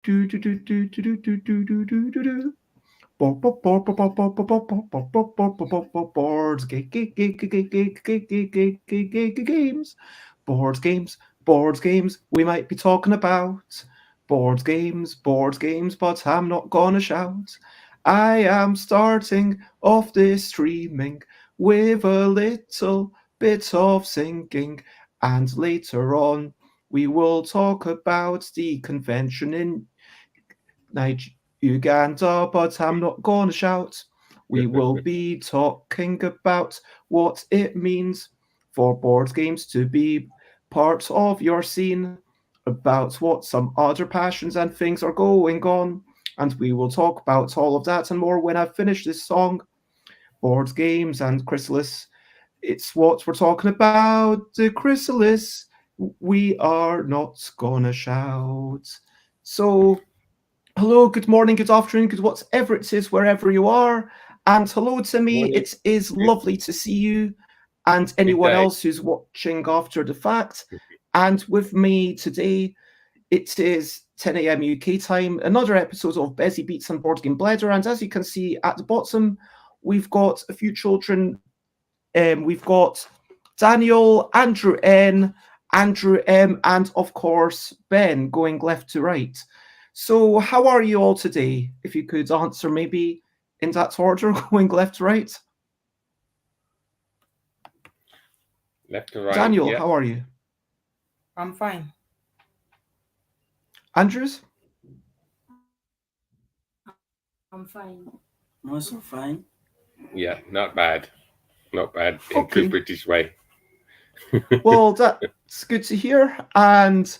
Do do do do do do do do do do do. Boards, games, boards games. We might be talking about boards games, but I'm not gonna shout. I am starting off this streaming with a little bit of singing, and later on we will talk about the convention in Uganda, but I'm not gonna shout. We will be talking about what it means for board games to be part of your scene, about what some other passions and things are going on, and we will talk about all of that and more when I've finished this song. Board games and Chrysalis, it's what we're talking about. The Chrysalis, we are not gonna shout. So hello, good morning, good afternoon, good whatever it is, wherever you are. And hello to me. Morning. It is lovely to see you and Good anyone day. else who's watching after the fact. And with me today, it is 10 a.m. UK time, another episode of Bezzy Beats and Board Game Bladder. And as you can see at the bottom, we've got a few children. We've got Daniel, Andrew N, Andrew M, and of course, Ben going left to right. So, how are you all today? If you could answer maybe in that order, going left to right. Left to right. Daniel, Yeah. how are you? I'm fine. Andrews? I'm fine. I'm also fine. Yeah. Not bad. Not bad. In Okay. good British way. Well, that's good to hear. And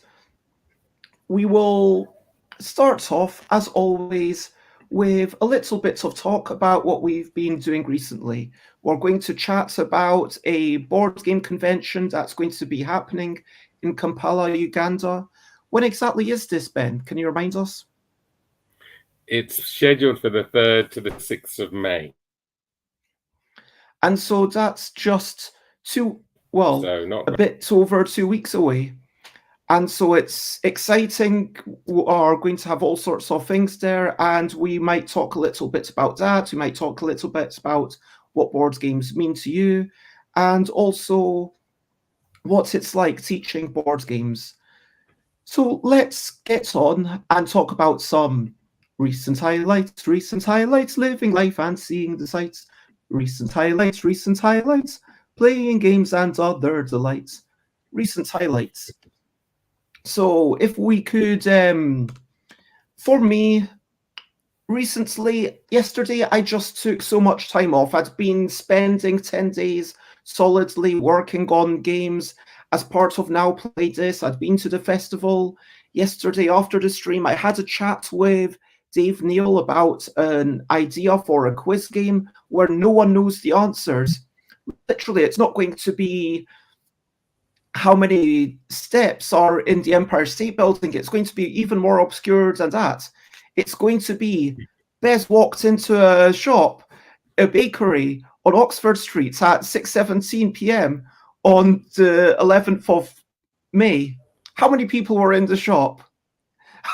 we will start off, as always, with a little bit of talk about what we've been doing recently. We're going to chat about a board game convention that's going to be happening in Kampala, Uganda. When exactly is this, Ben? Can you remind us? It's scheduled for the 3rd to the 6th of May. And so that's just Not a bit over 2 weeks away. And so it's exciting. We are going to have all sorts of things there, and we might talk a little bit about that. We might talk a little bit about what board games mean to you, and also what it's like teaching board games. So let's get on and talk about some recent highlights, living life and seeing the sights. Recent highlights, playing games and other delights. Recent highlights. So if we could, for me, yesterday, I just took so much time off. I'd been spending 10 days solidly working on games as part of Now Play This. I'd been to the festival yesterday after the stream. I had a chat with Dave Neal about an idea for a quiz game where no one knows the answers. Literally, it's not going to be how many steps are in the Empire State Building. It's going to be even more obscure than that. It's going to be Bez walked into a shop, a bakery on Oxford Street at 6:17 p.m. on the 11th of May. How many people were in the shop?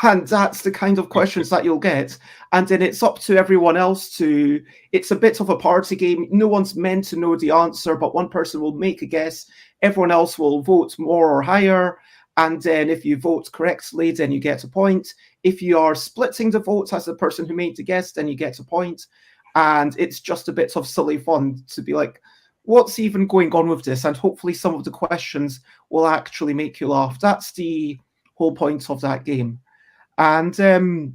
And that's the kind of questions that you'll get. And then it's up to everyone else to, it's a bit of a party game. No one's meant to know the answer, but one person will make a guess. Everyone else will vote more or higher. And then if you vote correctly, then you get a point. If you are splitting the votes as the person who made the guess, then you get a point. And it's just a bit of silly fun to be like, what's even going on with this? And hopefully some of the questions will actually make you laugh. That's the whole point of that game. And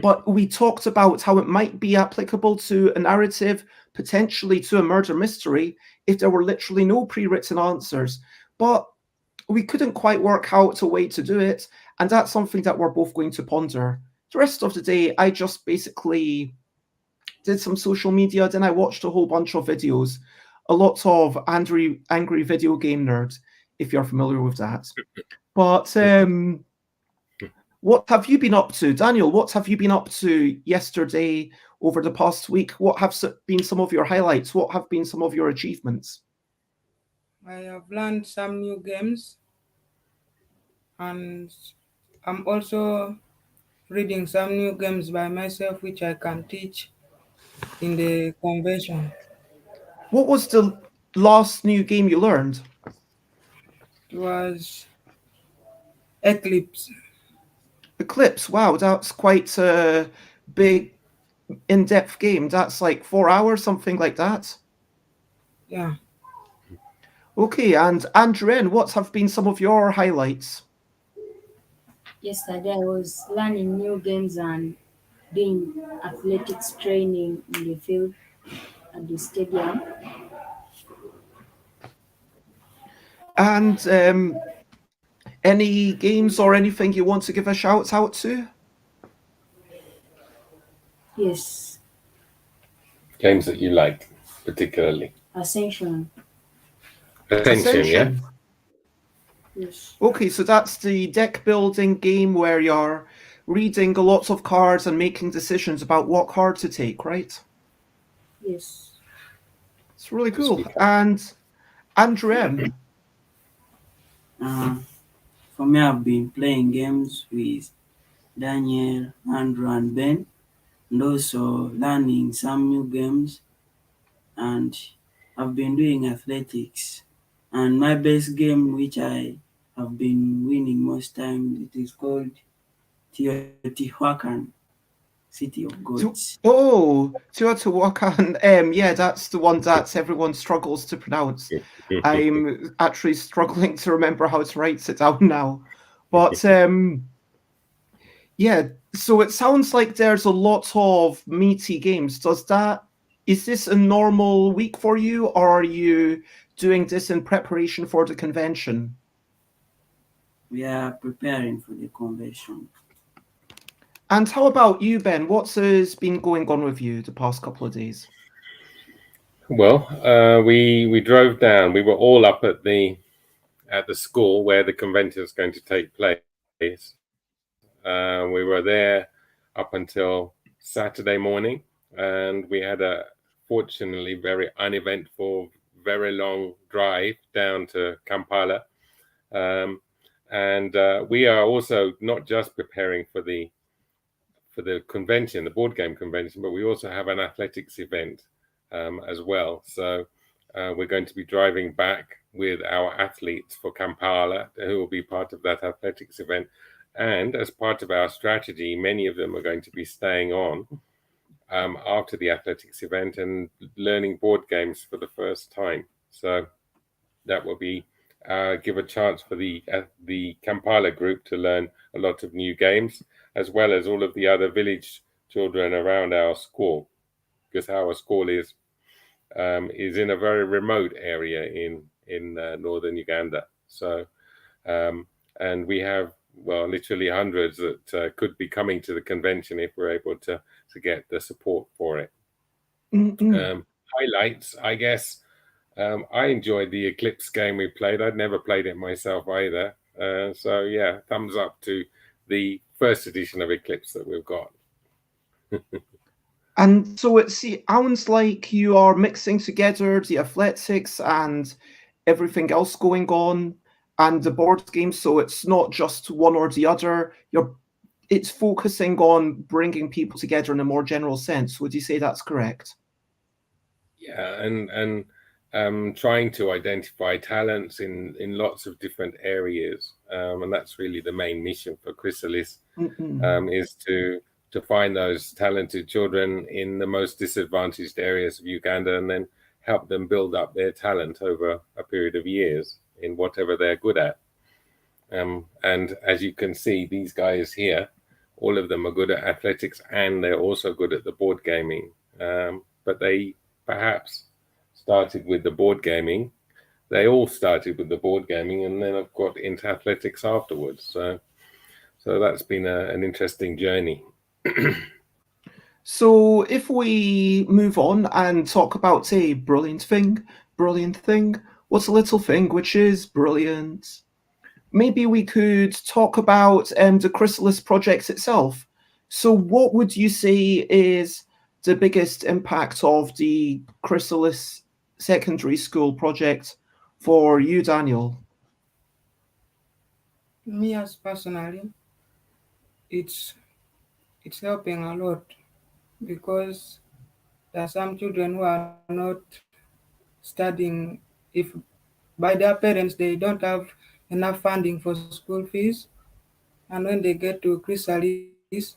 but we talked about how it might be applicable to a narrative, potentially to a murder mystery, if there were literally no pre-written answers. But we couldn't quite work out a way to do it, and that's something that we're both going to ponder. The rest of the day, I just basically did some social media, then I watched a whole bunch of videos, a lot of angry video game nerd, if you're familiar with that. But what have you been up to? Daniel, what have you been up to yesterday, over the past week? What have been some of your highlights? What have been some of your achievements? I have learned some new games, and I'm also reading some new games by myself, which I can teach in the convention. What was the last new game you learned? It was Eclipse. Eclipse. Wow, that's quite a big, in-depth game. That's like 4 hours, something like that. Yeah. Okay, and Andren, what have been some of your highlights? Yesterday I was learning new games and doing athletics training in the field at the stadium. And any games or anything you want to give a shout out to? Yes, Games that you like, particularly. Ascension. Attention, yeah? Yes. Okay, so that's the deck building game where you're reading lots of cards and making decisions about what card to take, right? Yes. It's really cool. And Andrem, For me, I've been playing games with Daniel, Andrew, and Ben, and also learning some new games. And I've been doing athletics. And my best game, which I have been winning most time, it is called Teotihuacan, City of Gods. Teotihuacan. Yeah, that's the one that everyone struggles to pronounce. I'm actually struggling to remember how to write it down now. But yeah, so it sounds like there's a lot of meaty games. Is this a normal week for you, or are you doing this in preparation for the convention? We are preparing for the convention. And how about you, Ben? What has been going on with you the past couple of days? Well, we drove down. We were all up at the school where the convention is going to take place. We were there up until Saturday morning, and we had a fortunately very uneventful, very long drive down to Kampala. And we are also not just preparing for the convention, the board game convention, but we also have an athletics event as well. So we're going to be driving back with our athletes for Kampala, who will be part of that athletics event. And as part of our strategy, many of them are going to be staying on after the athletics event and learning board games for the first time. So that will be give a chance for the Kampala group to learn a lot of new games, as well as all of the other village children around our school, because our school is in a very remote area in northern Uganda. So and we have literally hundreds that could be coming to the convention if we're able to get the support for it. Highlights, I guess. I enjoyed the Eclipse game we played. I'd never played it myself either. So yeah, thumbs up to the first edition of Eclipse that we've got. And so it sounds like you are mixing together the athletics and everything else going on and the board game. So it's not just one or the other. It's focusing on bringing people together in a more general sense. Would you say that's correct? Yeah, and trying to identify talents in lots of different areas, and that's really the main mission for Chrysalis, is to find those talented children in the most disadvantaged areas of Uganda and then help them build up their talent over a period of years in whatever they're good at. And as you can see, these guys here, all of them are good at athletics and they're also good at the board gaming. But they perhaps started with the board gaming. They all started with the board gaming and then have got into athletics afterwards. So that's been an interesting journey. So if we move on and talk about a brilliant thing, what's a little thing which is brilliant? Maybe we could talk about the Chrysalis Project itself. So what would you say is the biggest impact of the Chrysalis Secondary School project for you, Daniel? Me as personally, it's it's helping a lot because there are some children who are not studying if by their parents they don't have enough funding for school fees, and when they get to Chrysalis,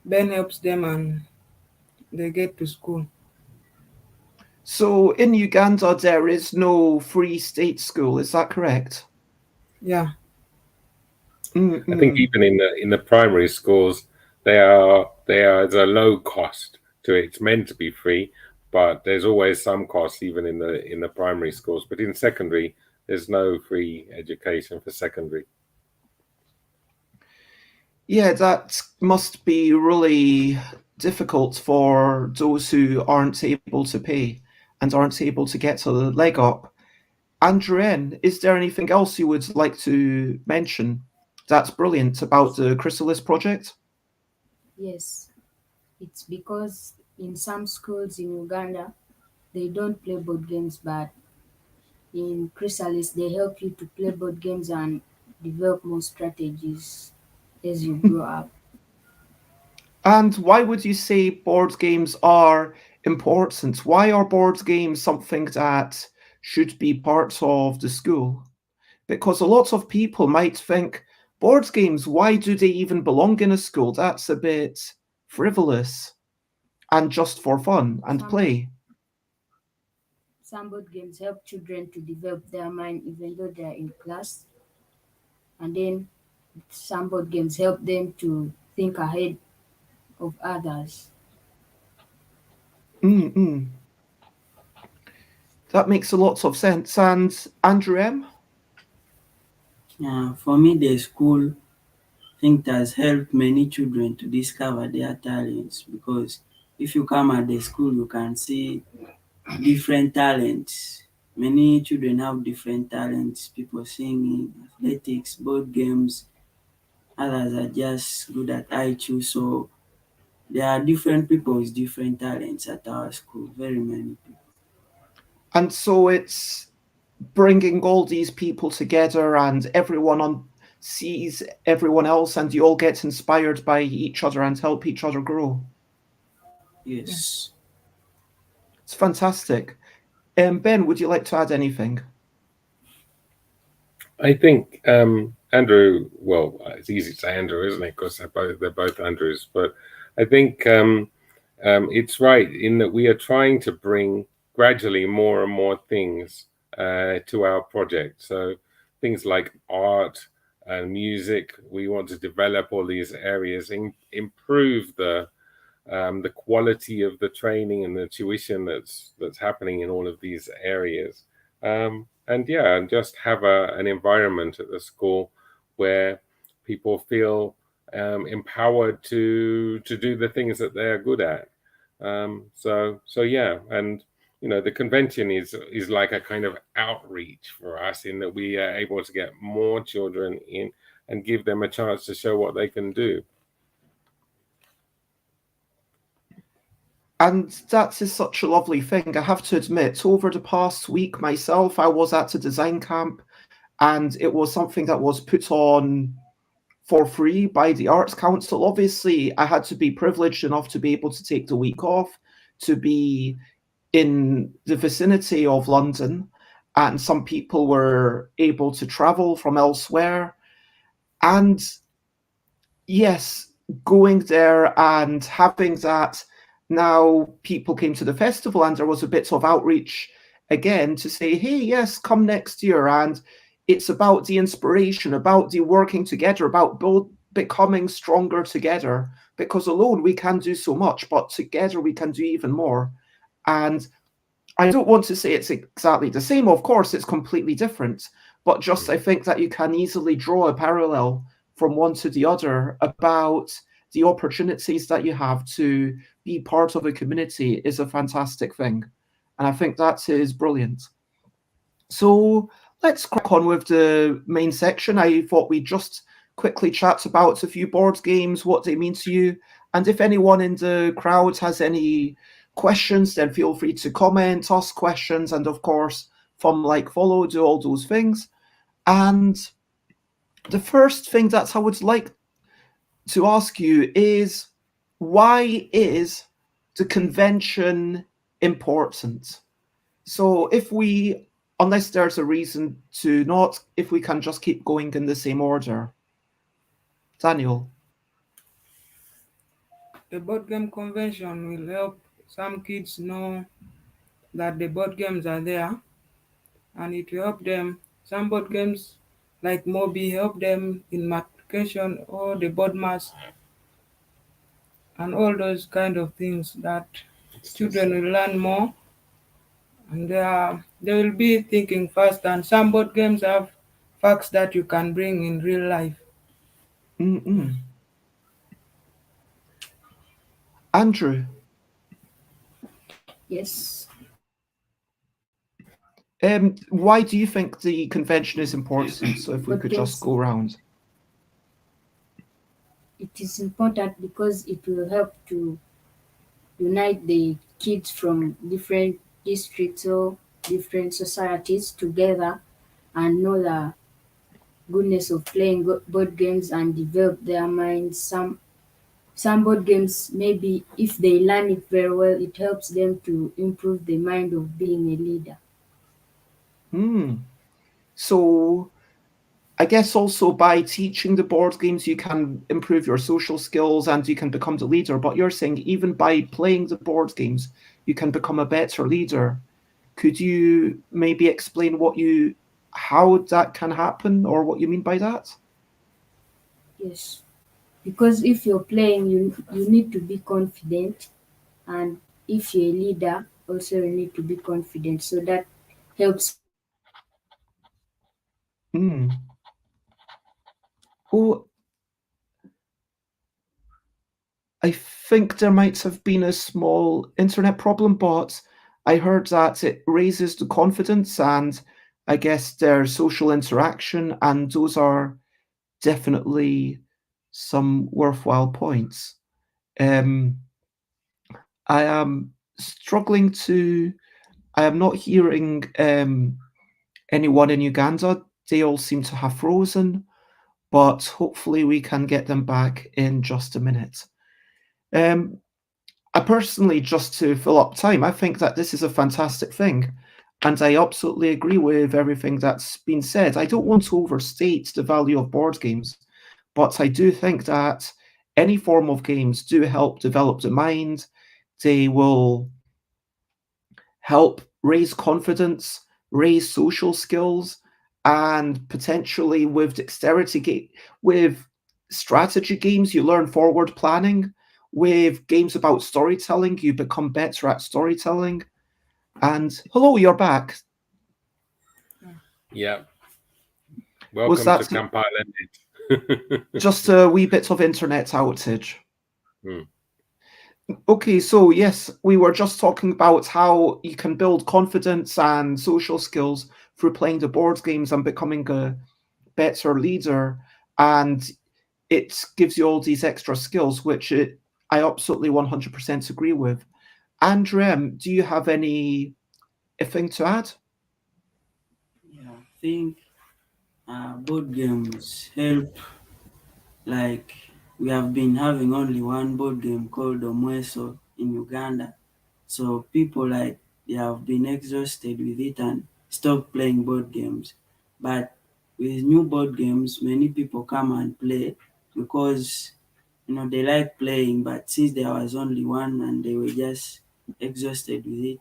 Ben helps them and they get to school. So in Uganda, there is no free state school. Is that correct? Yeah. I think even in the primary schools, there's a low cost to it. It's meant to be free, but there's always some cost even in the primary schools. But in secondary, there's no free education for secondary. Yeah, that must be really difficult for those who aren't able to pay and aren't able to get a leg up. Andrew, is there anything else you would like to mention that's brilliant about the Chrysalis project? Yes, it's because in some schools in Uganda, they don't play board games, but in Chrysalis, they help you to play board games and develop more strategies as you grow up. And why would you say board games are important? Why are board games something that should be part of the school? Because a lot of people might think, board games, why do they even belong in a school? That's a bit frivolous and just for fun and play. Some board games help children to develop their mind even though they are in class. And then some board games help them to think ahead of others. That makes a lot of sense. And Andrew M? For me, the school think has helped many children to discover their talents, because if you come at the school, you can see different talents. Many children have different talents, people singing, athletics, board games, others are just good at IQ. So there are different people with different talents at our school, very many people. And so it's bringing all these people together and everyone sees everyone else and you all get inspired by each other and help each other grow. Yes. It's fantastic. Ben, would you like to add anything? I think Andrew. Well, it's easy to say Andrew, isn't it? Because they're both Andrews. But I think it's right in that we are trying to bring gradually more and more things to our project. So things like art and music. We want to develop all these areas, improve the quality of the training and the tuition that's happening in all of these areas. And just have an environment at the school where people feel empowered to do the things that they're good at. And the convention is like a kind of outreach for us in that we are able to get more children in and give them a chance to show what they can do. And that is such a lovely thing. I have to admit, over the past week myself, I was at a design camp and it was something that was put on for free by the Arts Council. Obviously, I had to be privileged enough to be able to take the week off, to be in the vicinity of London, and some people were able to travel from elsewhere. And yes, going there and having that, now people came to the festival and there was a bit of outreach again to say, hey, yes, come next year. And it's about the inspiration, about the working together, about both becoming stronger together, because alone we can do so much, but together we can do even more. And I don't want to say it's exactly the same. Of course, it's completely different, but just I think that you can easily draw a parallel from one to the other about the opportunities that you have to be part of a community is a fantastic thing. And I think that is brilliant. So let's crack on with the main section. I thought we'd just quickly chat about a few board games, what they mean to you. And if anyone in the crowd has any questions, then feel free to comment, ask questions, and of course, like, follow, do all those things. And the first thing that I would like to ask you is, why is the convention important? So if we, unless there's a reason to not, if we can just keep going in the same order. Daniel. The board game convention will help some kids know that the board games are there, and it will help them. Some board games like Moby help them in multiplication or the board mass and all those kind of things that children will learn more, and they will be thinking fast. And some board games have facts that you can bring in real life. Andrew. Yes. Why do you think the convention is important? So if we could just go around. It is important because it will help to unite the kids from different districts or different societies together and know the goodness of playing board games and develop their minds. Some board games, maybe if they learn it very well, it helps them to improve the mind of being a leader. So I guess also by teaching the board games, you can improve your social skills and you can become the leader. But you're saying even by playing the board games, you can become a better leader. Could you maybe explain how that can happen or what you mean by that? Yes, because if you're playing, you need to be confident, and if you're a leader, also you need to be confident. So that helps. Oh, I think there might have been a small internet problem, but I heard that it raises the confidence and I guess there's social interaction, and those are definitely some worthwhile points. I am struggling I am not hearing anyone in Uganda. They all seem to have frozen, but hopefully we can get them back in just a minute. I personally, just to fill up time, I think that this is a fantastic thing. And I absolutely agree with everything that's been said. I don't want to overstate the value of board games, but I do think that any form of games do help develop the mind. They will help raise confidence, raise social skills, and potentially with with strategy games, you learn forward planning. With games about storytelling, you become better at storytelling. And hello, you're back. Yeah. Welcome to Kampala. Just a wee bit of internet outage. Okay, so yes, we were just talking about how you can build confidence and social skills through playing the board games and becoming a better leader. And it gives you all these extra skills, which I absolutely 100% agree with. Andrew, do you have anything to add? Yeah, I think board games help. Like, we have been having only one board game called Omweso in Uganda. So people, like, they have been exhausted with it and stopped playing board games. But with new board games, many people come and play because they like playing. But since there was only one and they were just exhausted with it,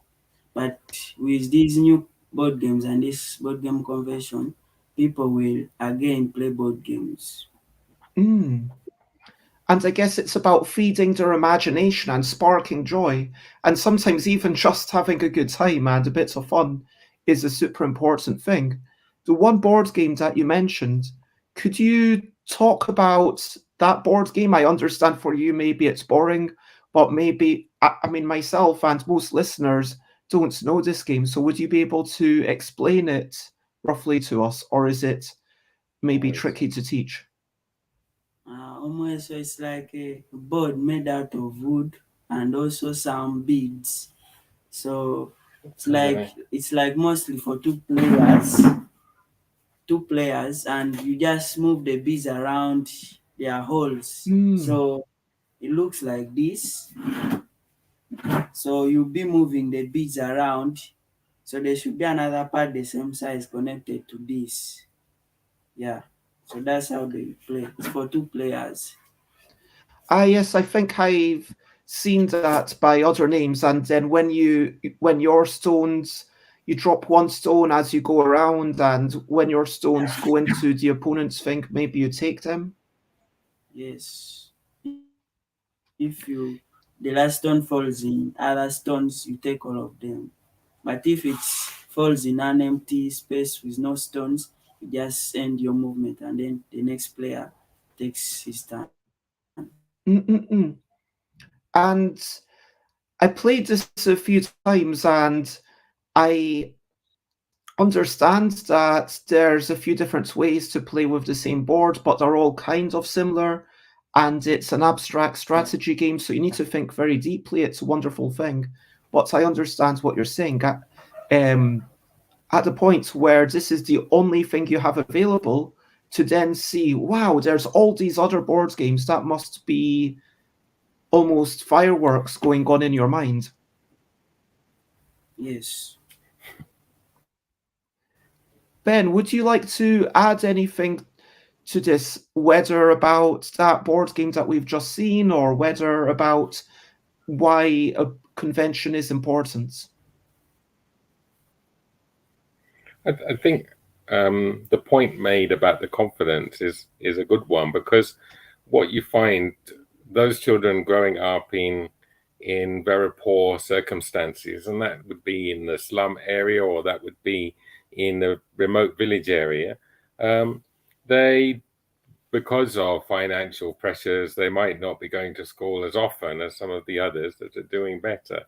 but with these new board games and this board game convention, people will again play board games. And I guess it's about feeding their imagination and sparking joy. And sometimes even just having a good time and a bit of fun is a super important thing. The one board game that you mentioned, could you talk about that board game? I understand for you, maybe it's boring, but maybe, I mean, myself and most listeners don't know this game. So would you be able to explain it roughly to us, or is it maybe tricky to teach? Almost, so it's like a board made out of wood and also some beads. So it's like mostly for two players, and you just move the beads around there are holes. Mm. So it looks like this. So you'll be moving the beads around. So there should be another part the same size connected to this. Yeah. So that's how they play. It's for 2 players. Ah, yes, I think I've seen that by other names. And then when your stones, you drop one stone as you go around, and when your stones go into the opponent's thing, maybe you take them. Yes. If the last stone falls in other stones, you take all of them. But if it falls in an empty space with no stones, you just end your movement and then the next player takes his turn. Mm-mm-mm. And I played this a few times, and I understand that there's a few different ways to play with the same board, but they're all kind of similar. And it's an abstract strategy game, so you need to think very deeply. It's a wonderful thing. But I understand what you're saying. At the point where this is the only thing you have available, to then see, wow, there's all these other board games, that must be almost fireworks going on in your mind. Yes. Ben, would you like to add anything to this, whether about that board game that we've just seen, or whether about why a convention is important? I think the point made about the confidence is a good one, because what you find, those children growing up in very poor circumstances, and that would be in the slum area, or that would be in the remote village area, they, because of financial pressures, they might not be going to school as often as some of the others that are doing better.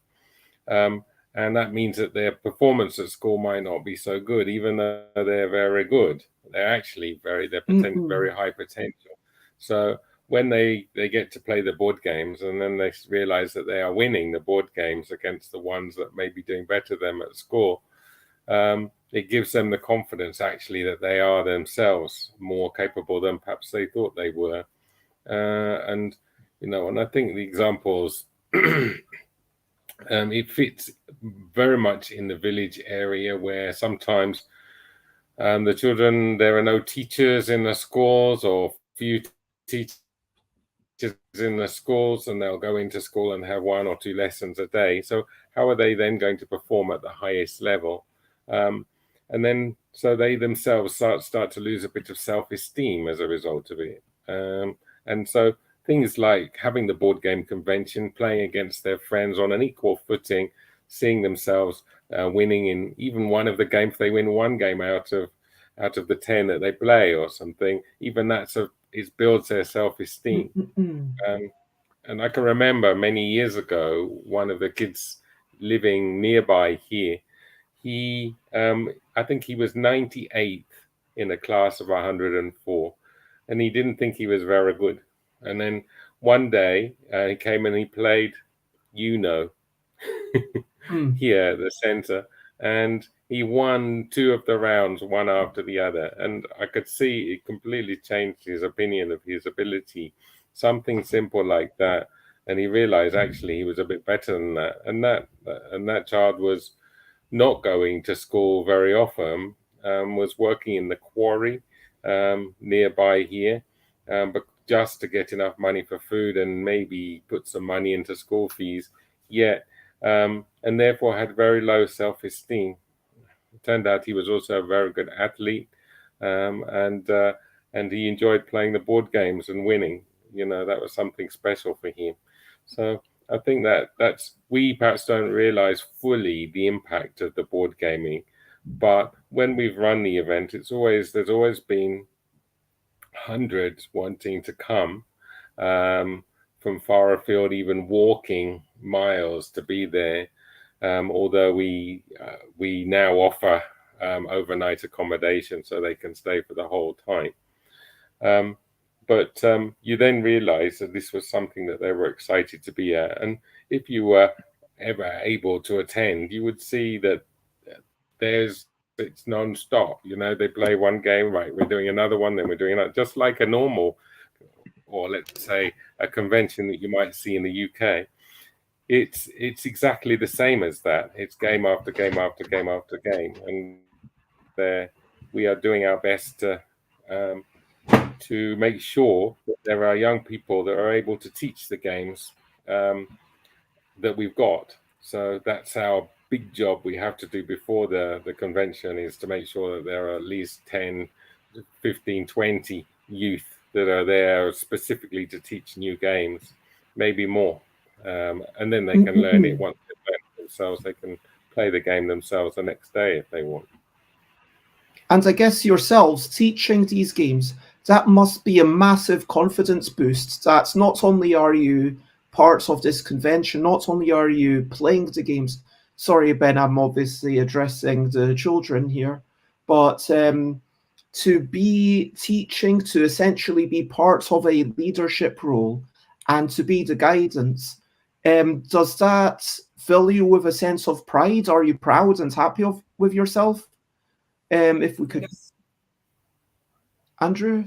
And that means that their performance at school might not be so good, even though they're very good. They're actually very high potential. So when they get to play the board games, and then they realize that they are winning the board games against the ones that may be doing better than them at school, it gives them the confidence actually that they are themselves more capable than perhaps they thought they were. And I think the examples it fits very much in the village area, where sometimes the children, there are no teachers in the schools, or few teachers in the schools, and they'll go into school and have 1 or 2 lessons a day. So how are they then going to perform at the highest level? And then so they themselves start to lose a bit of self-esteem as a result of it. And so things like having the board game convention, playing against their friends on an equal footing, seeing themselves winning in even one of the games. If they win one game out of the 10 that they play or something, even it builds their self-esteem. And I can remember many years ago, one of the kids living nearby here, I think he was 98th in a class of 104, and he didn't think he was very good. And then one day he came and he played here at the centre, and he won 2 of the rounds, one after the other. And I could see it completely changed his opinion of his ability. Something simple like that, and he realized actually he was a bit better than that. And that child was not going to school very often, was working in the quarry nearby here, but just to get enough money for food and maybe put some money into school fees, and therefore had very low self-esteem. It turned out he was also a very good athlete, and he enjoyed playing the board games and winning. That was something special for him. So I think that's we perhaps don't realize fully the impact of the board gaming, but when we've run the event, there's always been hundreds wanting to come from far afield, even walking miles to be there. Although we now offer overnight accommodation, so they can stay for the whole time. But you then realize that this was something that they were excited to be at. And if you were ever able to attend, you would see that it's non-stop. They play one game, right, we're doing another one, then we're doing that, just like a normal or let's say a convention that you might see in the UK, it's exactly the same as that. It's game after game after game after game, and we are doing our best to make sure that there are young people that are able to teach the games that we've got. So that's our big job we have to do before the convention, is to make sure that there are at least 10, 15, 20 youth that are there specifically to teach new games, maybe more. And then they can learn it. Once they learn it themselves, they can play the game themselves the next day if they want. And I guess yourselves teaching these games, that must be a massive confidence boost. That not only are you part of this convention, not only are you playing the games. Sorry, Ben, I'm obviously addressing the children here, but to be teaching, to essentially be part of a leadership role and to be the guidance, does that fill you with a sense of pride? Are you proud and happy with yourself? If we could, Yes. Andrew?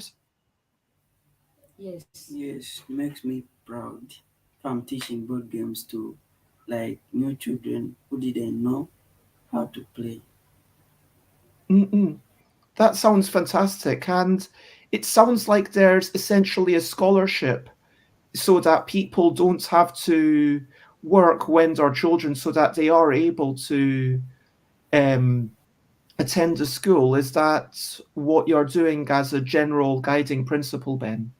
Yes. Yes, makes me proud. If I'm teaching board games to like new children who didn't know how to play. That sounds fantastic. And it sounds like there's essentially a scholarship so that people don't have to work when they're children, so that they are able to attend a school. Is that what you're doing as a general guiding principle, Ben?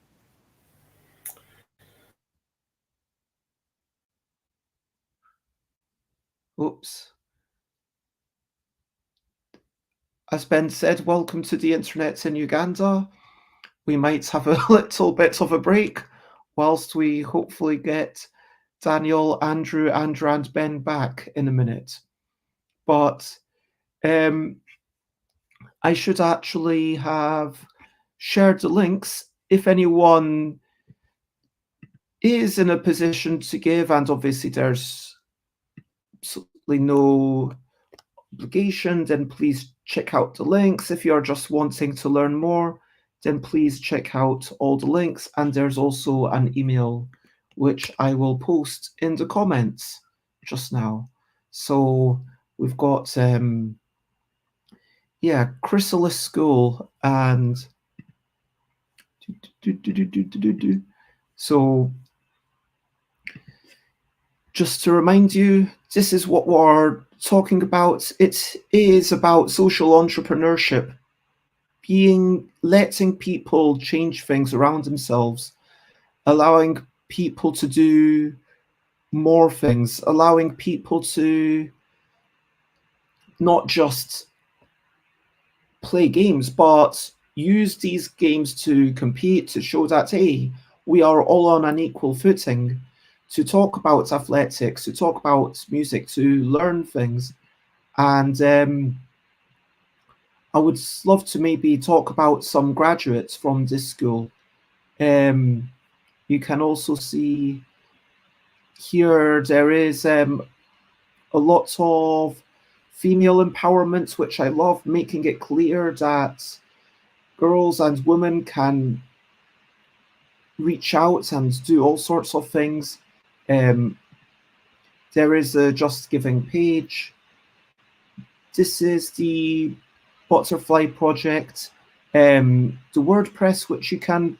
Oops. As Ben said, welcome to the internet in Uganda. We might have a little bit of a break whilst we hopefully get Daniel, Andrew, and Ben back in a minute. But I should actually have shared the links if anyone is in a position to give, and obviously there's absolutely no obligation, then please check out the links. If you're just wanting to learn more, then please check out all the links. And there's also an email which I will post in the comments just now. So we've got Chrysalis School and so just to remind you, this is what we're talking about. It is about social entrepreneurship, letting people change things around themselves, allowing people to do more things, allowing people to not just play games, but use these games to compete, to show that, hey, we are all on an equal footing, to talk about athletics, to talk about music, to learn things. And I would love to maybe talk about some graduates from this school. You can also see here there is a lot of female empowerment, which I love, making it clear that girls and women can reach out and do all sorts of things. There is a Just Giving page. This is the Butterfly Project. The WordPress, which you can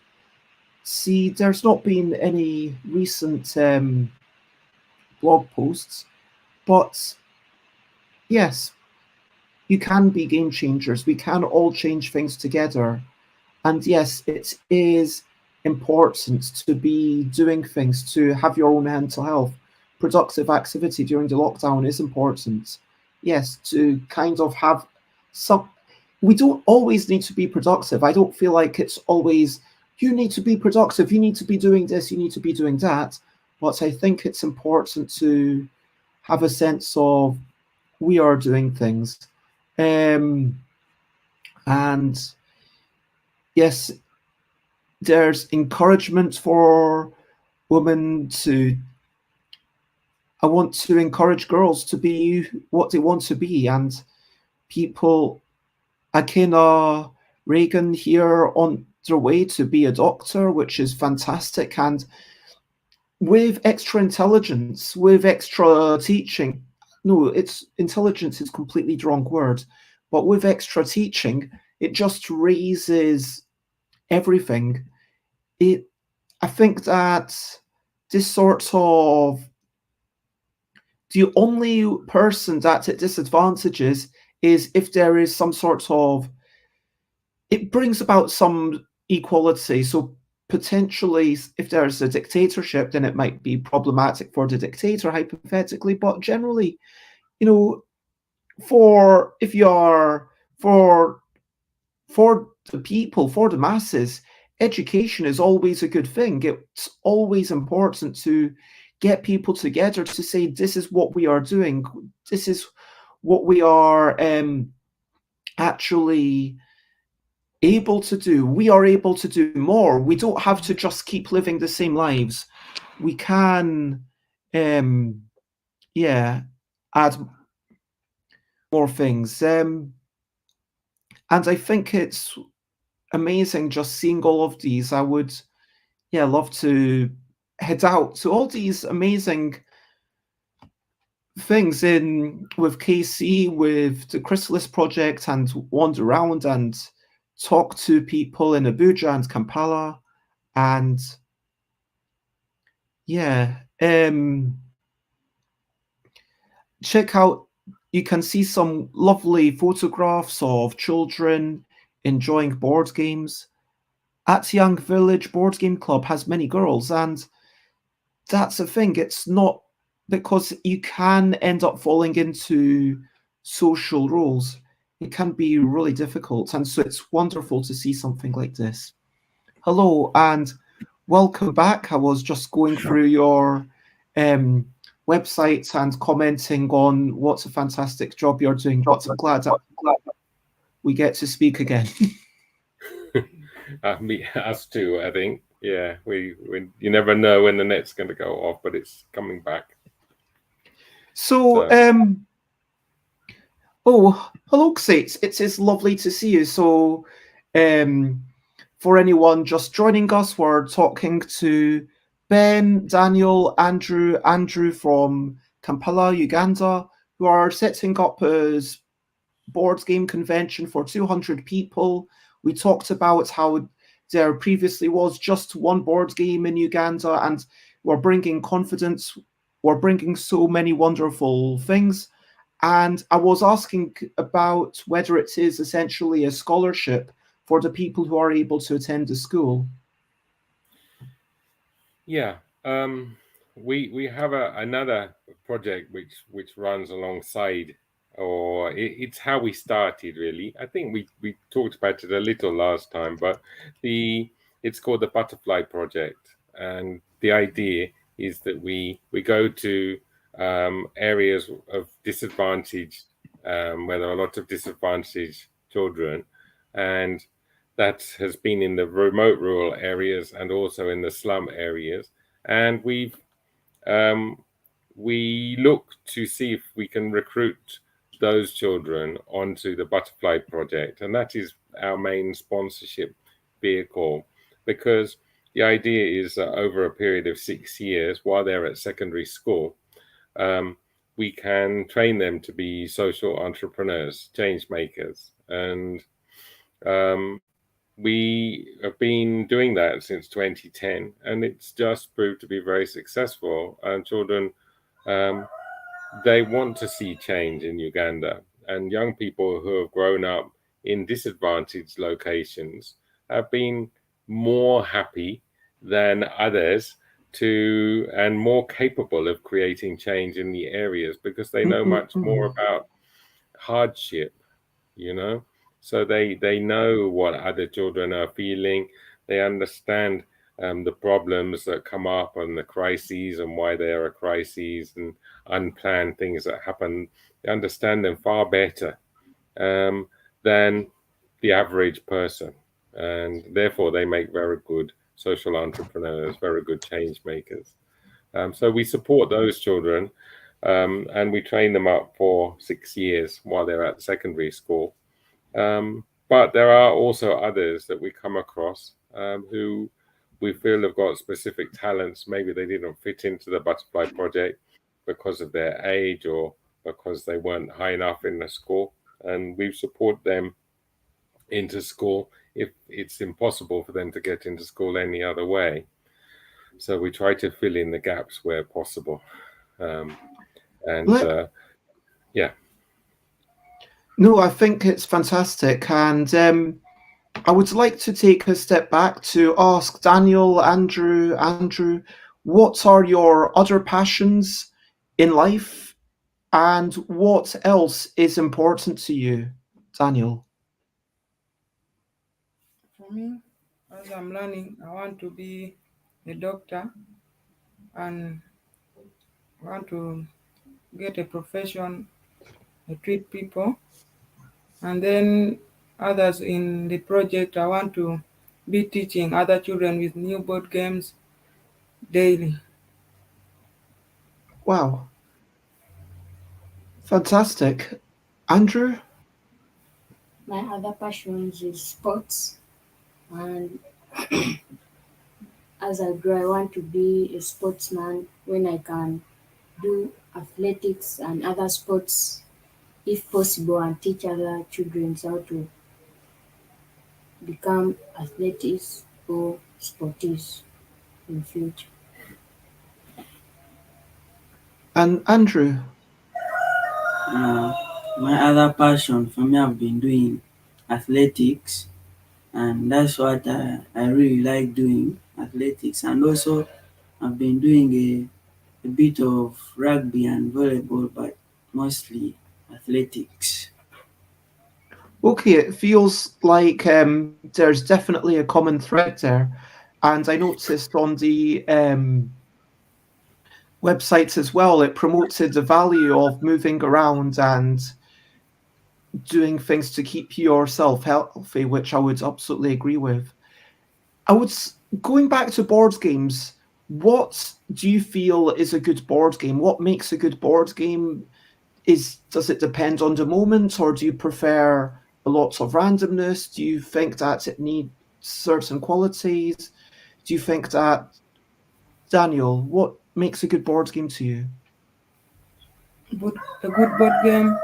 see, there's not been any recent blog posts, but yes, you can be game changers. We can all change things together. And yes, it is important to be doing things, to have your own mental health. Productive activity during the lockdown is important. Yes, to kind of have some, we don't always need to be productive. I don't feel like it's always, you need to be productive, you need to be doing this, you need to be doing that. But I think it's important to have a sense of we are doing things. And yes, there's encouragement for women to, I want to encourage girls to be what they want to be, and people, Akina Reagan here on their way to be a doctor, which is fantastic. And with extra intelligence, with extra teaching, no, it's intelligence is completely the wrong word, but with extra teaching, it just raises everything. I think that this sort of the only person that it disadvantages is if there is some sort of, it brings about some equality. So potentially, if there's a dictatorship, then it might be problematic for the dictator, hypothetically. But generally, you know, for the people, for the masses, education is always a good thing. It's always important to get people together to say, this is what we are doing. This is what we are actually able to do. We are able to do more. We don't have to just keep living the same lives. We can, add more things. And I think it's amazing just seeing all of these. I would, love to head out to all these amazing things with KC, with the Chrysalis Project, and wander around and talk to people in Abuja and Kampala, and check out. You can see some lovely photographs of children enjoying board games. At Young Village Board Game Club has many girls, and that's the thing. It's not, because you can end up falling into social roles. It can be really difficult, and so it's wonderful to see something like this. Hello and welcome back. I was just going through your website and commenting on what a fantastic job you're doing, but I'm glad we get to speak again. Us too, I think. Yeah, we you never know when the net's going to go off, but it's coming back. So hello, Xates. It is lovely to see you. So, for anyone just joining us, we're talking to Ben, Daniel, Andrew from Kampala, Uganda, who are setting up a board game convention for 200 people. We talked about how there previously was just one board game in Uganda, and we're bringing confidence. We're bringing so many wonderful things. And I was asking about whether it is essentially a scholarship for the people who are able to attend the school. Yeah, we have another project which runs alongside, or it's how we started really. I think we talked about it a little last time, but it's called the Butterfly Project, and the idea is that we go to areas of disadvantage, where there are a lot of disadvantaged children, and that has been in the remote rural areas and also in the slum areas. And we look to see if we can recruit those children onto the Butterfly Project, and that is our main sponsorship vehicle, because the idea is that over a period of 6 years, while they're at secondary school, we can train them to be social entrepreneurs, change makers. And we have been doing that since 2010, and it's just proved to be very successful. And children, they want to see change in Uganda, and young people who have grown up in disadvantaged locations have been more happy than others and more capable of creating change in the areas, because they know much more about hardship, so they know what other children are feeling. They understand the problems that come up and the crises and why there are crises and unplanned things that happen. They understand them far better than the average person, and therefore they make very good social entrepreneurs, very good change makers. So we support those children, and we train them up for 6 years while they're at secondary school. But there are also others that we come across who we feel have got specific talents. Maybe they didn't fit into the butterfly project because of their age or because they weren't high enough in the school, and we support them into school if it's impossible for them to get into school any other way. So we try to fill in the gaps where possible. Yeah. No, I think it's fantastic. And I would like to take a step back to ask Daniel, Andrew, what are your other passions in life and what else is important to you, Daniel? For me, as I'm learning, I want to be a doctor and want to get a profession, I treat people. And then others in the project, I want to be teaching other children with new board games daily. Wow, fantastic. Andrew? My other passions is sports, and as I grow, I want to be a sportsman when I can do athletics and other sports if possible, and teach other children how to become athletes or sporties in future. And Andrew? My other passion for me, I've been doing athletics, and that's what I really like doing, athletics. And also, I've been doing a bit of rugby and volleyball, but mostly athletics. Okay, it feels like there's definitely a common thread there. And I noticed on the websites as well, it promoted the value of moving around and doing things to keep yourself healthy, which I would absolutely agree with. Going back to board games, what do you feel is a good board game? What makes a good board game? Does it depend on the moment, or do you prefer lots of randomness? Do you think that it needs certain qualities? Do you think that, Daniel, what makes a good board game to you? But a good board game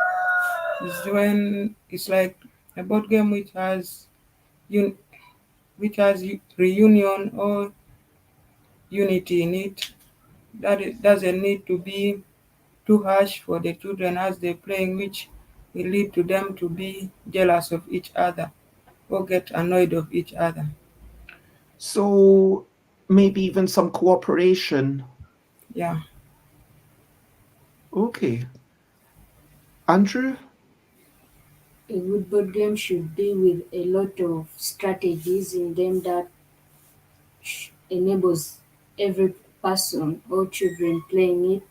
is when it's like a board game which has reunion or unity in it. That it doesn't need to be too harsh for the children as they're playing, which will lead to them to be jealous of each other or get annoyed of each other. So maybe even some cooperation. Yeah. Okay. Andrew? A good board game should be with a lot of strategies in them that enables every person or children playing it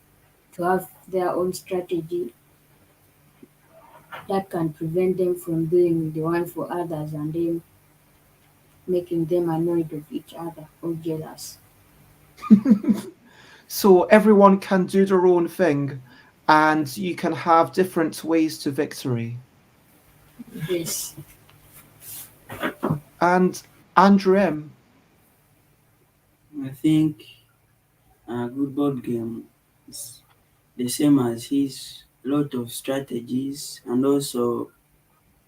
to have their own strategy that can prevent them from doing the one for others and then making them annoyed of each other or jealous. So everyone can do their own thing and you can have different ways to victory. Yes. And Andrew M. I think a good board game is the same as his, a lot of strategies, and also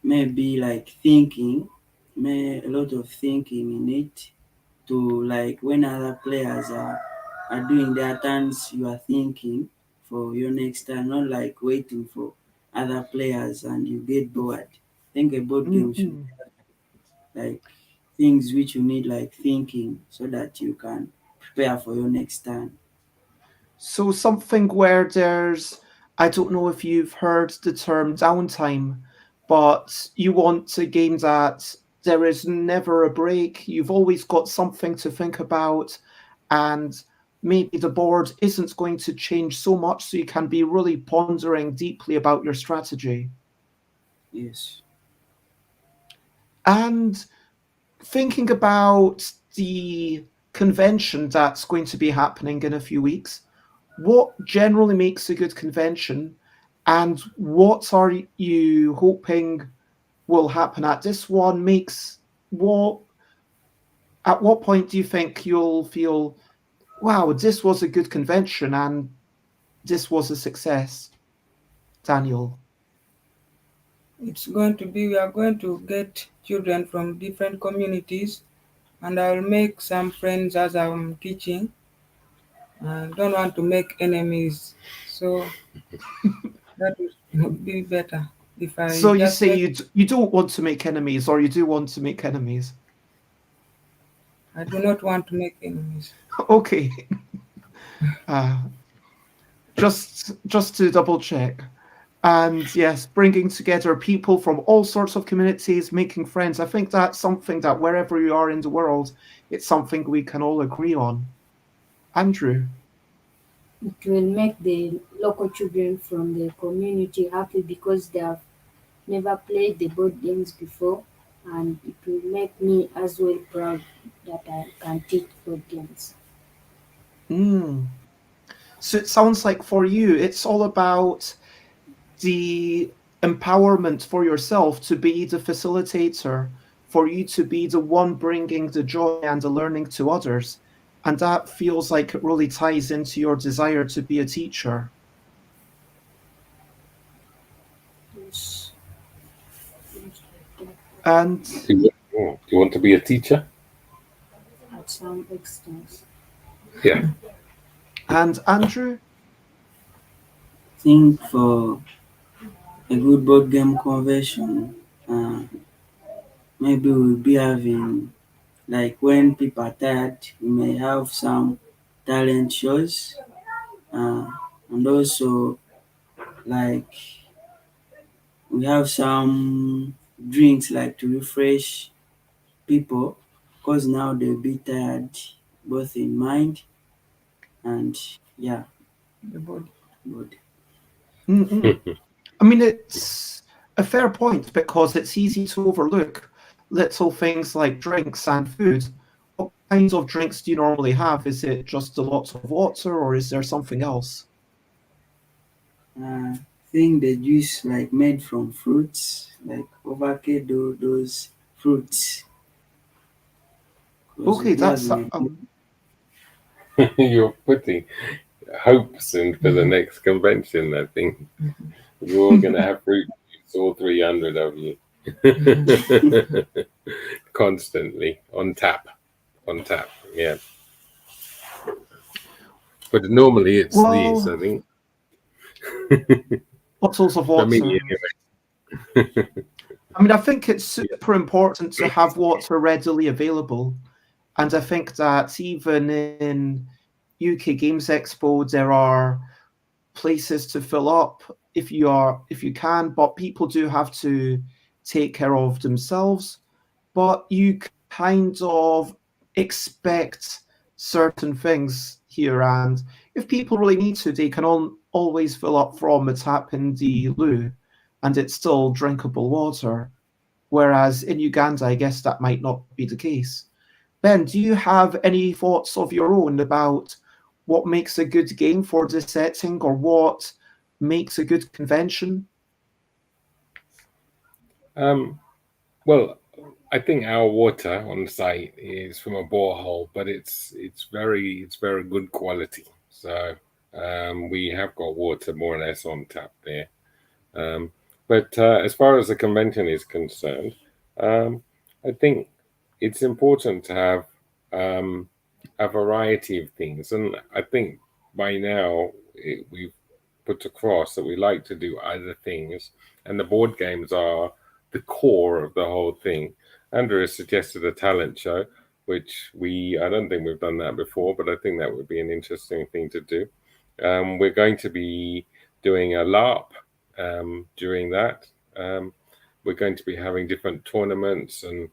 maybe like thinking, a lot of thinking in it, to like when other players are doing their turns, you are thinking for your next turn, not like waiting for other players and you get bored. I think a board game should Mhm. like things which you need like thinking so that you can prepare for your next turn. So something where I don't know if you've heard the term downtime, but you want a game that there is never a break. You've always got something to think about, and maybe the board isn't going to change so much, so you can be really pondering deeply about your strategy. Yes. And thinking about the convention that's going to be happening in a few weeks, what generally makes a good convention, and what are you hoping will happen at this one? What At what point do you think you'll feel, wow, this was a good convention and this was a success, Daniel? It's going to be, we are going to get children from different communities, and I'll make some friends as I'm teaching. I don't want to make enemies, so that would be better if I So you just say make. you don't want to make enemies, or you do want to make enemies? I do not want to make enemies. Okay. Just to double check. And yes, bringing together people from all sorts of communities, making friends. I think that's something that wherever you are in the world, it's something we can all agree on. Andrew? It will make the local children from the community happy because they have never played the board games before, and it will make me as well proud that I can teach board games. Mm. So it sounds like for you, it's all about the empowerment for yourself to be the facilitator, for you to be the one bringing the joy and the learning to others. And that feels like it really ties into your desire to be a teacher. Yes. Things like that. And Do you want to be a teacher? At some extent. Yeah. and Andrew? I think for a good board game convention, maybe we'll be having, like when people are tired, we may have some talent shows, and also like we have some drinks like to refresh people because now they'll be tired both in mind and yeah, The body. good. Mm-mm. I mean, it's a fair point because it's easy to overlook little things like drinks and food. What kinds of drinks do you normally have? Is it just a lot of water or is there something else? I think the juice like made from fruits, like avocado, those fruits, because Okay, that's that's my You're putting hopes in for the next convention, I think. You're all going to have fruit juice, all 300 of you. Constantly on tap, yeah. But normally it's these, I think. Bottles of For me, water. anyway. I mean, I think it's super important to have water readily available. And I think that even in UK Games Expo, there are places to fill up if you can, but people do have to take care of themselves. But you kind of expect certain things here, and if people really need to, they can always fill up from a tap in the loo, and it's still drinkable water. Whereas in Uganda, I guess that might not be the case. Ben, do you have any thoughts of your own about what makes a good game for this setting or what makes a good convention? Well, I think our water on site is from a borehole, but it's very good quality. So we have got water more or less on tap there. But as far as the convention is concerned, I think it's important to have a variety of things, and I think by now we've put across that we like to do other things, and the board games are the core of the whole thing. Andrew has suggested a talent show, which I don't think we've done that before, but I think that would be an interesting thing to do. We're going to be doing a LARP during that. We're going to be having different tournaments and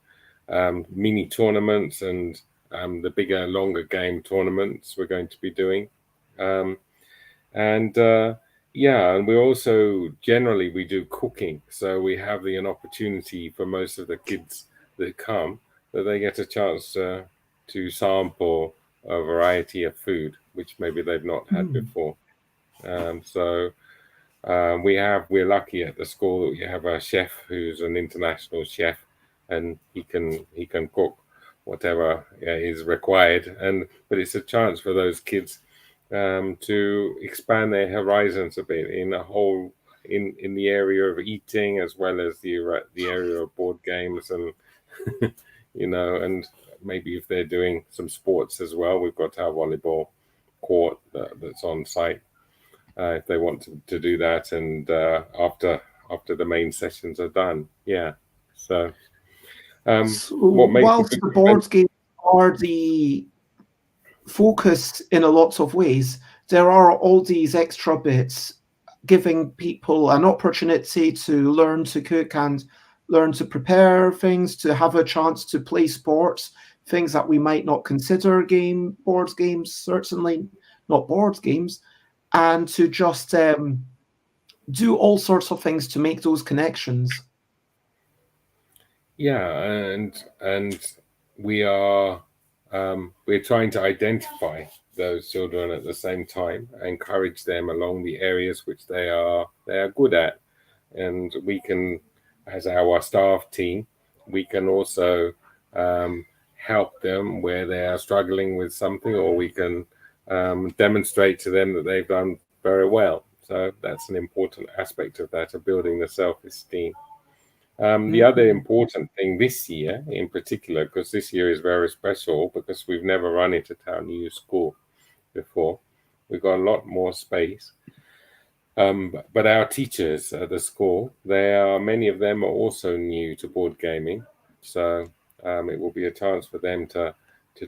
mini tournaments and the bigger, longer game tournaments we're going to be doing. And we also generally we do cooking, so we have an opportunity for most of the kids that come that they get a chance to sample a variety of food which maybe they've not had before. We're lucky at the school that we have a chef who's an international chef, and he can cook whatever is required. But it's a chance for those kids to expand their horizons a bit in the area of eating, as well as the area of board games, and and maybe if they're doing some sports as well, we've got our volleyball court that's on site if they want to do that, and after the main sessions are done. So what makes whilst the board games are the focus in a lot of ways, there are all these extra bits giving people an opportunity to learn to cook and learn to prepare things, to have a chance to play sports, things that we might not consider board games, certainly not board games, and to just do all sorts of things to make those connections. And we're trying to identify those children at the same time, encourage them along the areas which they are good at, and we can, as our staff team, we can also help them where they are struggling with something, or we can demonstrate to them that they've done very well. So that's an important aspect of that, of building the self-esteem. The other important thing this year in particular, because this year is very special because we've never run it at our new school before, we've got a lot more space. But our teachers at the school, many of them are also new to board gaming. So it will be a chance for them to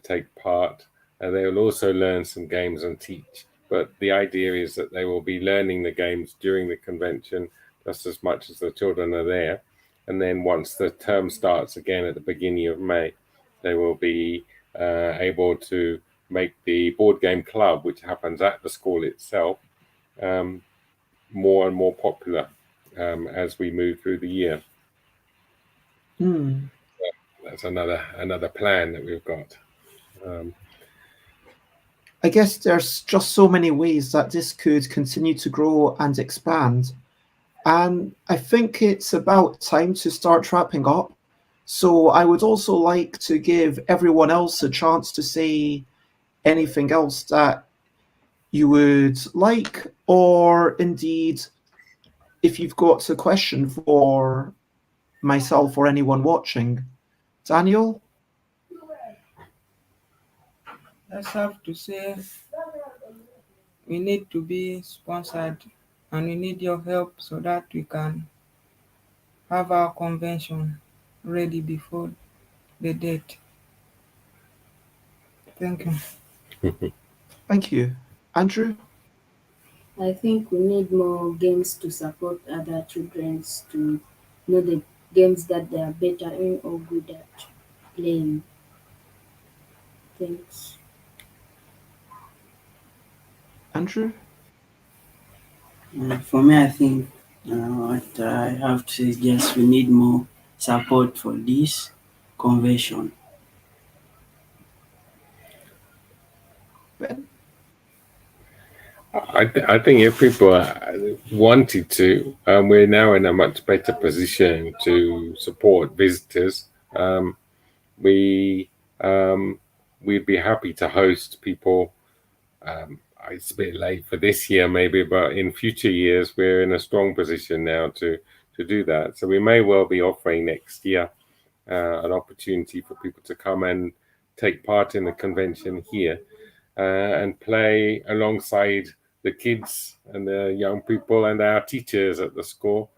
take part. They will also learn some games and teach. But the idea is that they will be learning the games during the convention just as much as the children are there. And then once the term starts again at the beginning of May, they will be able to make the board game club, which happens at the school itself, more and more popular as we move through the year. That's another plan that we've got. I guess there's just so many ways that this could continue to grow and expand. And I think it's about time to start wrapping up. So I would also like to give everyone else a chance to say anything else that you would like, or indeed, if you've got a question for myself or anyone watching. Daniel? I just have to say we need to be sponsored, and we need your help so that we can have our convention ready before the date. Thank you. Thank you. Andrew? I think we need more games to support other children to know the games that they are better in or good at playing. Thanks. Andrew? For me, I think what I have to say is just we need more support for this convention. Ben? I think if people wanted to, we're now in a much better position to support visitors. We'd be happy to host people. It's a bit late for this year maybe, but in future years we're in a strong position now to do that. So we may well be offering next year an opportunity for people to come and take part in the convention here and play alongside the kids and the young people and our teachers at the school,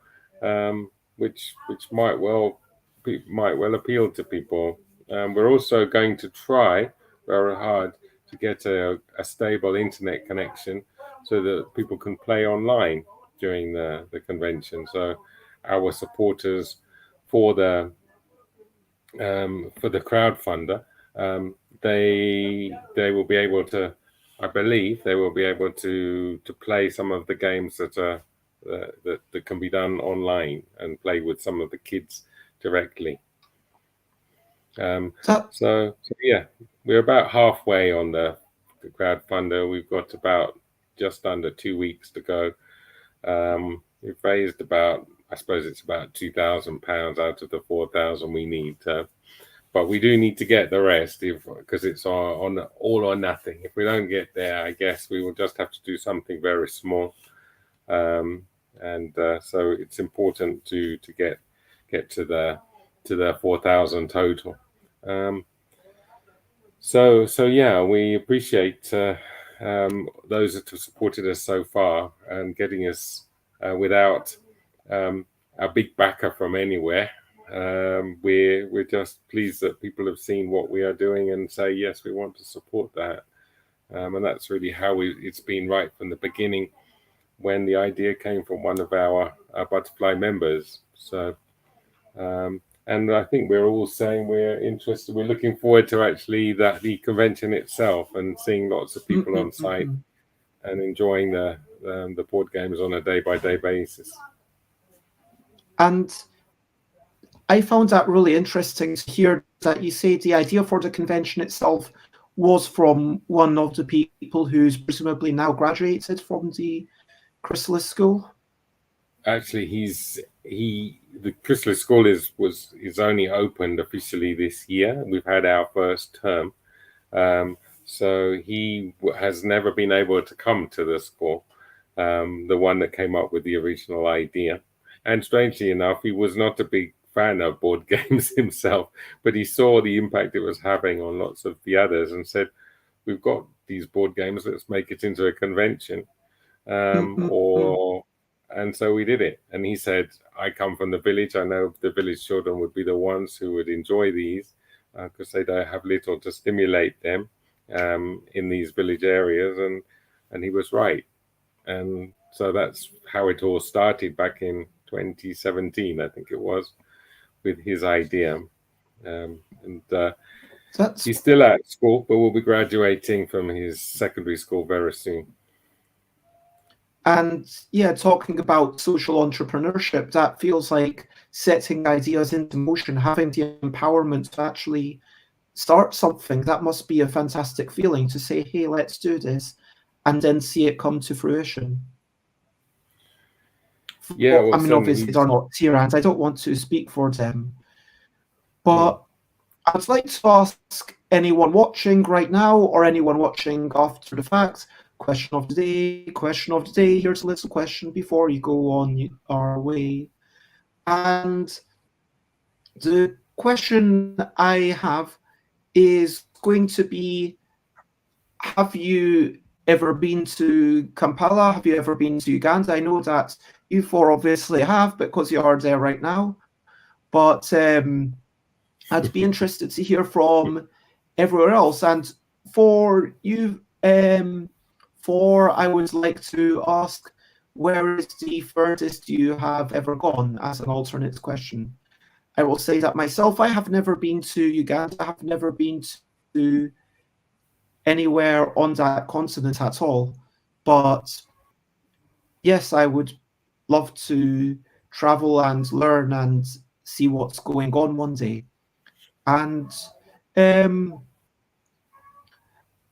which might well appeal to people. We're also going to try very hard to get a stable internet connection so that people can play online during the convention. So our supporters for the crowdfunder, they will be able to, I believe they will be able to play some of the games that can be done online and play with some of the kids directly. So yeah, we're about halfway on the crowdfunder. We've got about just under 2 weeks to go. We've raised about, I suppose it's about £2,000 out of the 4,000 we need. but we do need to get the rest because it's on all or nothing. If we don't get there, I guess we will just have to do something very small. So it's important to get to the 4,000 total. So yeah, we appreciate those that have supported us so far and getting us without a big backer from anywhere. We're just pleased that people have seen what we are doing and say, yes, we want to support that. And that's really how it's been right from the beginning, when the idea came from one of our Butterfly members. So, and I think we're all saying we're interested. We're looking forward to actually the convention itself and seeing lots of people on site and enjoying the board games on a day-by-day basis. And I found that really interesting to hear that you say the idea for the convention itself was from one of the people who's presumably now graduated from the Chrysalis School. Actually, the Chrysalis School is only opened officially this year. We've had our first term, so he has never been able to come to the school, the one that came up with the original idea. And strangely enough, he was not a big fan of board games himself, but he saw the impact it was having on lots of the others and said, we've got these board games, let's make it into a convention. And so we did it. And he said, I come from the village. I know the village children would be the ones who would enjoy these because they don't have little to stimulate them in these village areas. And he was right. And so that's how it all started back in 2017, I think it was, with his idea. He's still at school, but will be graduating from his secondary school very soon. And yeah, talking about social entrepreneurship, that feels like setting ideas into motion, having the empowerment to actually start something. That must be a fantastic feeling to say, hey, let's do this, and then see it come to fruition. Yeah, well, I mean, obviously they're not here, and I don't want to speak for them. But I'd like to ask anyone watching right now or anyone watching after the fact, question of the day. Here's a little question before you go on our way. And the question I have is going to be, have you ever been to Kampala? Have you ever been to Uganda? I know that you four obviously have because you are there right now. But I'd be interested to hear from everywhere else. And for you, I would like to ask, where is the furthest you have ever gone, as an alternate question? I will say that myself, I have never been to Uganda. I have never been to anywhere on that continent at all. But yes, I would love to travel and learn and see what's going on one day. And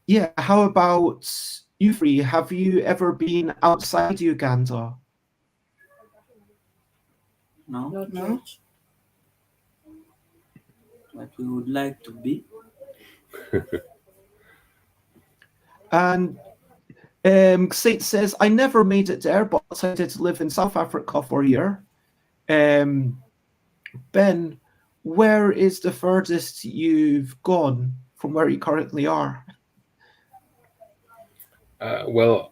yeah, how about you three? Have you ever been outside Uganda? No. Not much. But we would like to be. And Saint says, I never made it there, but I did live in South Africa for a year. Ben, where is the furthest you've gone from where you currently are? Well,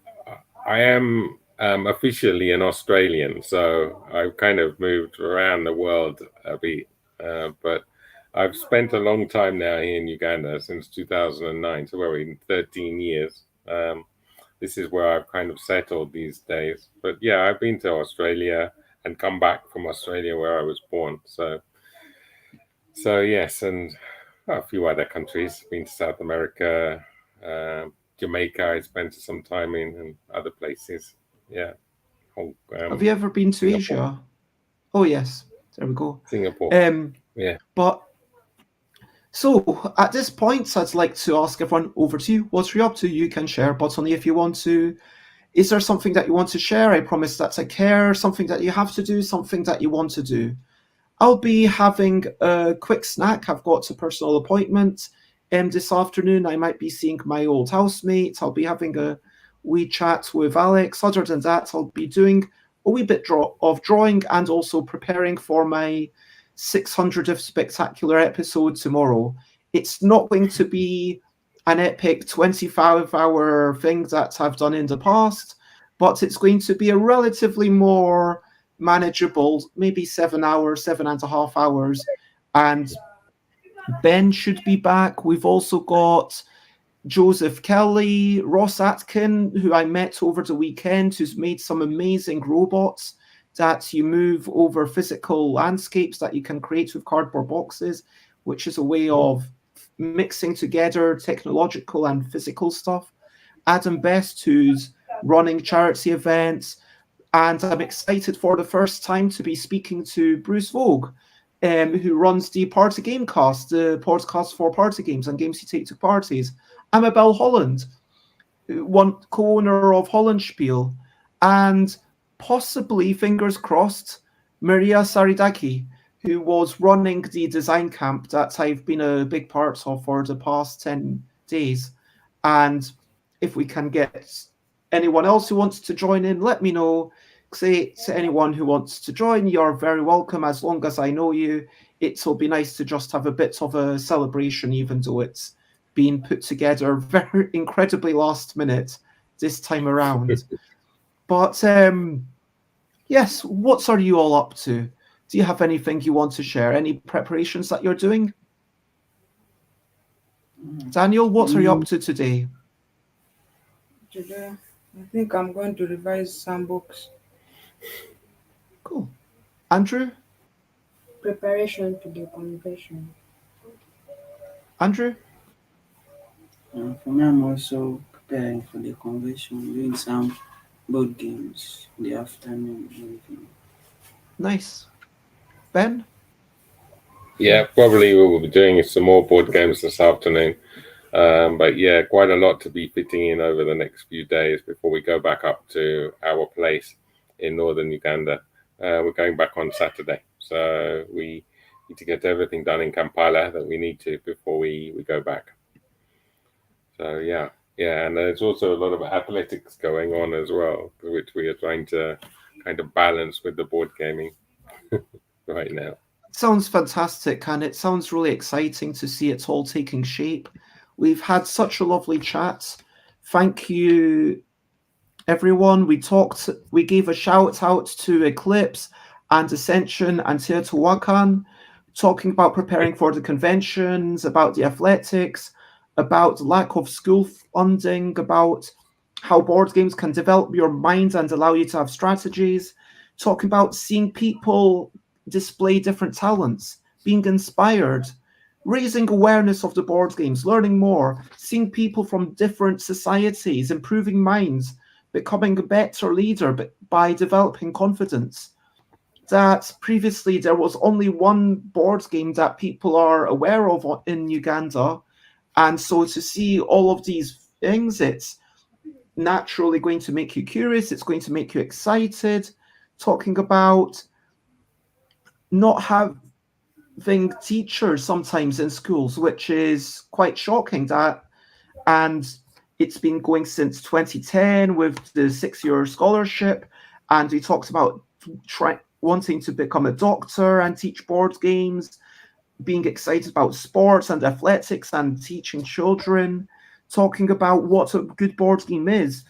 I am officially an Australian, so I've kind of moved around the world a bit, but I've spent a long time now here in Uganda since 2009, so we're in 13 years. This is where I've kind of settled these days. But yeah, I've been to Australia and come back from Australia where I was born. So yes, and a few other countries. Been to South America, Jamaica. I spent some time in, and other places. Yeah. Have you ever been to Singapore. Asia? Oh yes, there we go. Singapore. Yeah. But so at this point, I'd like to ask everyone, over to you. What are you up to? You can share, but only if you want to. Is there something that you want to share? I promise that's a care, something that you have to do, something that you want to do. I'll be having a quick snack. I've got a personal appointment this afternoon. I might be seeing my old housemate. I'll be having a wee chat with Alex. Other than that, I'll be doing a wee bit of drawing and also preparing for my 600th spectacular episode tomorrow. It's not going to be an epic 25-hour thing that I've done in the past, but it's going to be a relatively more manageable, maybe 7 hours, 7.5 hours. And Ben should be back. We've also got Joseph Kelly, Ross Atkin, who I met over the weekend, who's made some amazing robots that you move over physical landscapes that you can create with cardboard boxes, which is a way of mixing together technological and physical stuff. Adam Best, who's running charity events. And I'm excited for the first time to be speaking to Bruce Vogue, who runs the Party Game Cast, the podcast for party games and games you take to parties. Amabel Holland, one co-owner of Hollandspiel, and possibly, fingers crossed, Maria Saridaki, who was running the design camp that I've been a big part of for the past 10 days. And if we can get anyone else who wants to join in, let me know. Say to anyone who wants to join, you're very welcome. As long as I know you, it'll be nice to just have a bit of a celebration, even though it's being put together very incredibly last minute this time around. But yes, what are you all up to? Do you have anything you want to share? Any preparations that you're doing? Daniel, what are you up to today? Today, I think I'm going to revise some books. Cool. Andrew? Preparation to the convention. Andrew? For me, I'm also preparing for the convention, doing some board games in the afternoon. and evening. Nice. Ben? Yeah, probably we'll be doing some more board games this afternoon. But yeah, quite a lot to be fitting in over the next few days before we go back up to our place in northern Uganda. We're going back on Saturday. So we need to get everything done in Kampala that we need to before we go back. So yeah, and there's also a lot of athletics going on as well, which we are trying to kind of balance with the board gaming right now. Sounds fantastic, and it sounds really exciting to see it all taking shape. We've had such a lovely chat. Thank you, everyone. We gave a shout out to Eclipse and Ascension and Teotihuacan, talking about preparing for the conventions, about the athletics, about lack of school funding, about how board games can develop your mind and allow you to have strategies, talking about seeing people display different talents, being inspired, raising awareness of the board games, learning more, seeing people from different societies, improving minds, becoming a better leader by developing confidence. That previously there was only one board game that people are aware of in Uganda. And so to see all of these things, it's naturally going to make you curious. It's going to make you excited. Talking about not having teachers sometimes in schools, which is quite shocking. And it's been going since 2010 with the 6-year scholarship. And we talked about wanting to become a doctor and teach board games, being excited about sports and athletics and teaching children, talking about what a good board game is,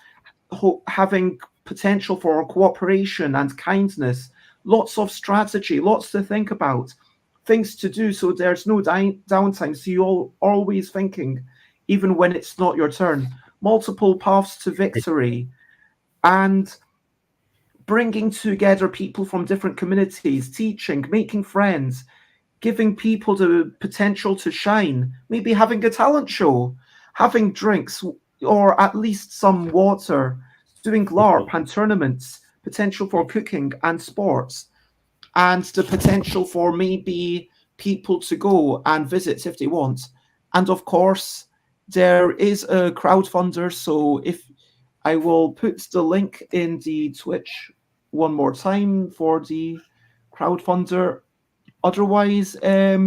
having potential for cooperation and kindness, lots of strategy, lots to think about, things to do so there's no downtime, so you're always thinking, even when it's not your turn, multiple paths to victory, and bringing together people from different communities, teaching, making friends, giving people the potential to shine, maybe having a talent show, having drinks, or at least some water, doing LARP and tournaments, potential for cooking and sports, and the potential for maybe people to go and visit if they want. And of course, there is a crowdfunder, so if I will put the link in the Twitch one more time for the crowdfunder otherwise, I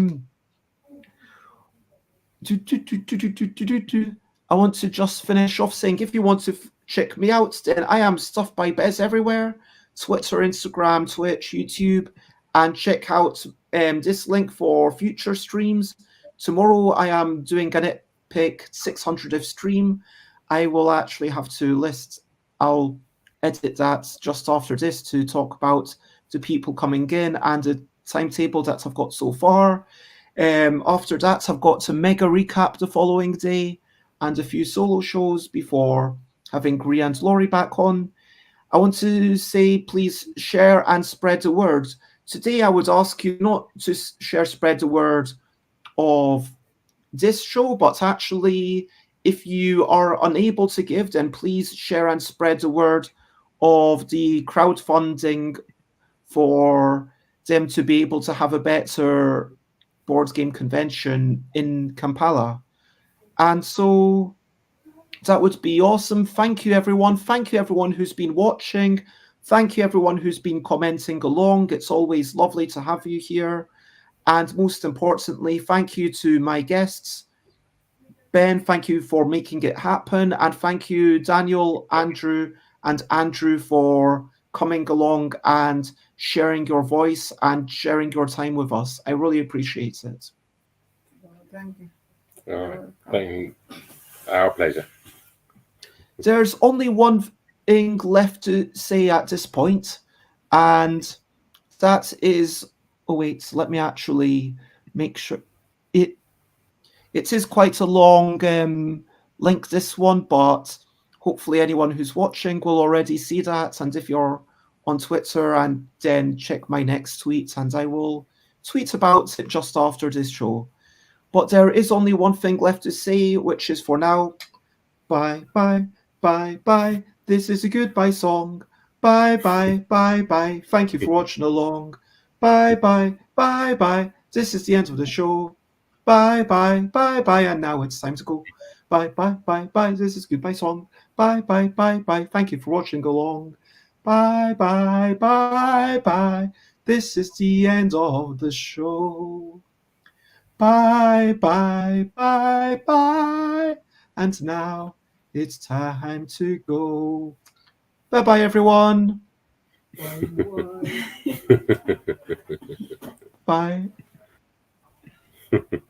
want to just finish off saying, if you want to check me out, then I am Stuff by Bez everywhere: Twitter, Instagram, Twitch, YouTube, and check out this link for future streams. Tomorrow I am doing a nitpick 600th stream. I will actually have to list, I'll edit that just after this to talk about the people coming in and the timetable that I've got so far. After that, I've got to mega recap the following day and a few solo shows before having Gree and Laurie back on. I want to say, please share and spread the word. Today, I would ask you not to spread the word of this show, but actually, if you are unable to give, then please share and spread the word of the crowdfunding for them to be able to have a better board game convention in Kampala. And so that would be awesome. Thank you, everyone. Thank you, everyone who's been watching. Thank you, everyone who's been commenting along. It's always lovely to have you here. And most importantly, thank you to my guests. Ben, thank you for making it happen. And thank you, Daniel, Andrew, and Andrew for coming along and sharing your voice and sharing your time with us. I really appreciate it. Thank you. All right. Thank you. Our pleasure. There's only one thing left to say at this point, and that is, oh wait, let me actually make sure. It is quite a long link, this one, but hopefully anyone who's watching will already see that. And if you're on Twitter, and then check my next tweet, and I will tweet about it just after this show. But there is only one thing left to say, which is for now, bye, bye, bye, bye. This is a goodbye song. Bye, bye, bye, bye. Thank you for watching along. Bye, bye, bye, bye. This is the end of the show. Bye, bye, bye, bye. And now it's time to go. Bye, bye, bye, bye. This is goodbye song. Bye, bye, bye, bye. Thank you for watching along. Bye, bye, bye, bye. This is the end of the show. Bye, bye, bye, bye. And now it's time to go. Bye, bye, everyone. Bye. Bye.